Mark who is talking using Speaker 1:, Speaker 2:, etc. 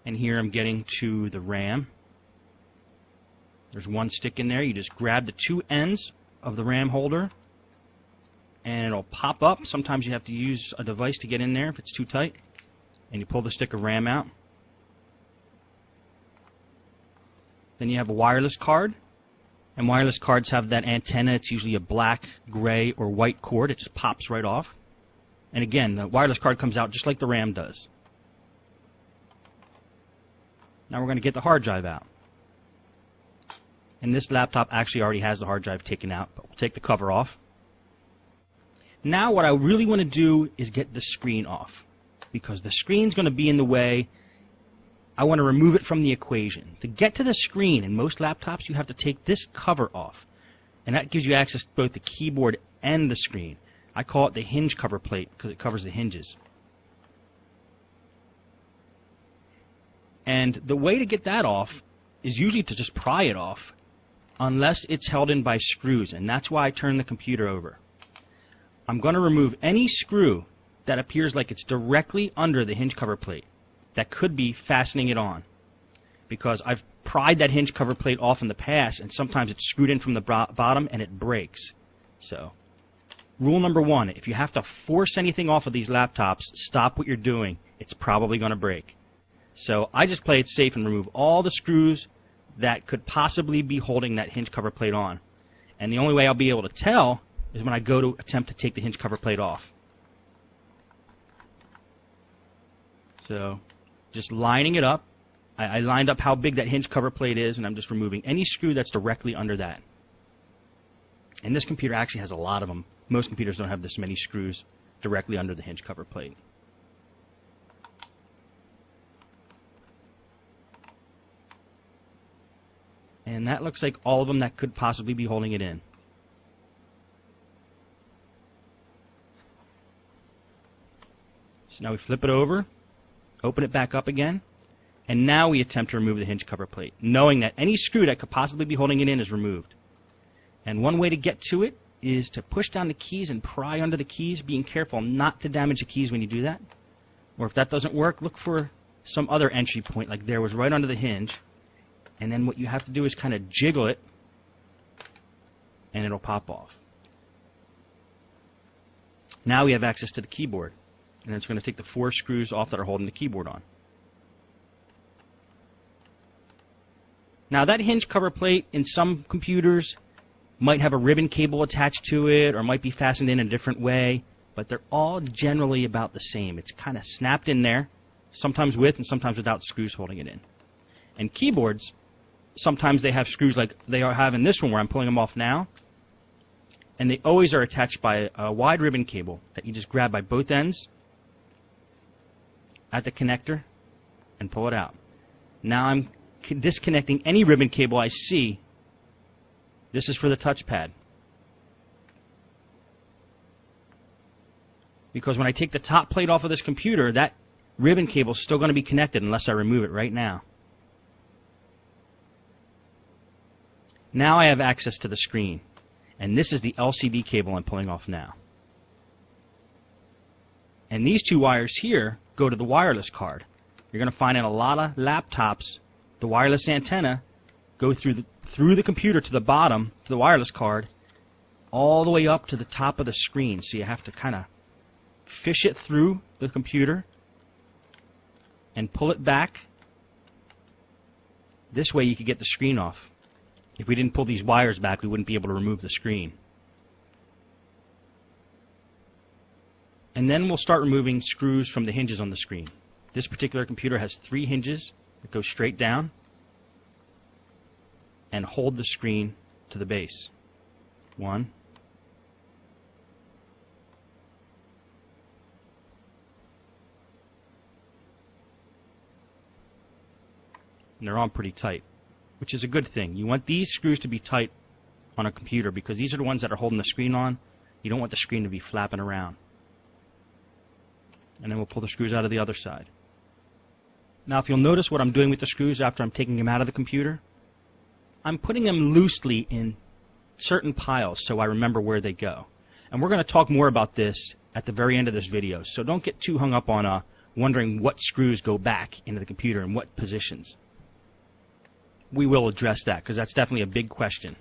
Speaker 1: And here I'm getting to the RAM. There's one stick in there. You just grab the two ends of the RAM holder and it'll pop up. Sometimes you have to use a device to get in there if it's too tight. And you pull the stick of RAM out. Then you have a wireless card. And wireless cards have that antenna. It's usually a black, gray, or white cord. It just pops right off. And again, the wireless card comes out just like the RAM does. Now we're going to get the hard drive out. And this laptop actually already has the hard drive taken out, but we'll take the cover off. Now what I really want to do is get the screen off, because the screen's going to be in the way. I want to remove it from the equation. To get to the screen in most laptops, you have to take this cover off. And that gives you access to both the keyboard and the screen. I call it the hinge cover plate because it covers the hinges. And the way to get that off is usually to just pry it off, unless it's held in by screws, and that's why I turn the computer over. I'm going to remove any screw that appears like it's directly under the hinge cover plate that could be fastening it on, because I've pried that hinge cover plate off in the past, and sometimes it's screwed in from the bottom and it breaks. So, rule number one, if you have to force anything off of these laptops, stop what you're doing. It's probably going to break. So I just play it safe and remove all the screws that could possibly be holding that hinge cover plate on. And the only way I'll be able to tell is when I go to attempt to take the hinge cover plate off. So just lining it up. I lined up how big that hinge cover plate is, and I'm just removing any screw that's directly under that. And this computer actually has a lot of them. Most computers don't have this many screws directly under the hinge cover plate. And that looks like all of them that could possibly be holding it in. So now we flip it over, open it back up again, and now we attempt to remove the hinge cover plate, knowing that any screw that could possibly be holding it in is removed. And one way to get to it is to push down the keys and pry under the keys, being careful not to damage the keys when you do that. Or if that doesn't work, look for some other entry point, like there was right under the hinge. And then what you have to do is kind of jiggle it, and it'll pop off. Now we have access to the keyboard, and it's going to take the 4 screws off that are holding the keyboard on. Now that hinge cover plate in some computers might have a ribbon cable attached to it, or might be fastened in a different way, but they're all generally about the same. It's kind of snapped in there, sometimes with and sometimes without screws holding it in. And keyboards, sometimes they have screws like they have in this one where I'm pulling them off now, and they always are attached by a wide ribbon cable that you just grab by both ends at the connector and pull it out. Now I'm disconnecting any ribbon cable I see. This is for the touchpad. Because when I take the top plate off of this computer, that ribbon cable is still going to be connected unless I remove it right now. Now I have access to the screen, and this is the LCD cable I'm pulling off now. And these 2 wires here go to the wireless card. You're going to find in a lot of laptops, the wireless antenna go through the computer to the bottom, to the wireless card, all the way up to the top of the screen. So you have to kind of fish it through the computer and pull it back. This way you could get the screen off. If we didn't pull these wires back, we wouldn't be able to remove the screen. And then we'll start removing screws from the hinges on the screen. This particular computer has 3 hinges that go straight down and hold the screen to the base. 1. And they're all pretty tight, which is a good thing. You want these screws to be tight on a computer because these are the ones that are holding the screen on. You don't want the screen to be flapping around. And then we'll pull the screws out of the other side. Now if you'll notice what I'm doing with the screws after I'm taking them out of the computer, I'm putting them loosely in certain piles so I remember where they go. And we're going to talk more about this at the very end of this video, so don't get too hung up on wondering what screws go back into the computer and what positions. We will address that because that's definitely a big question.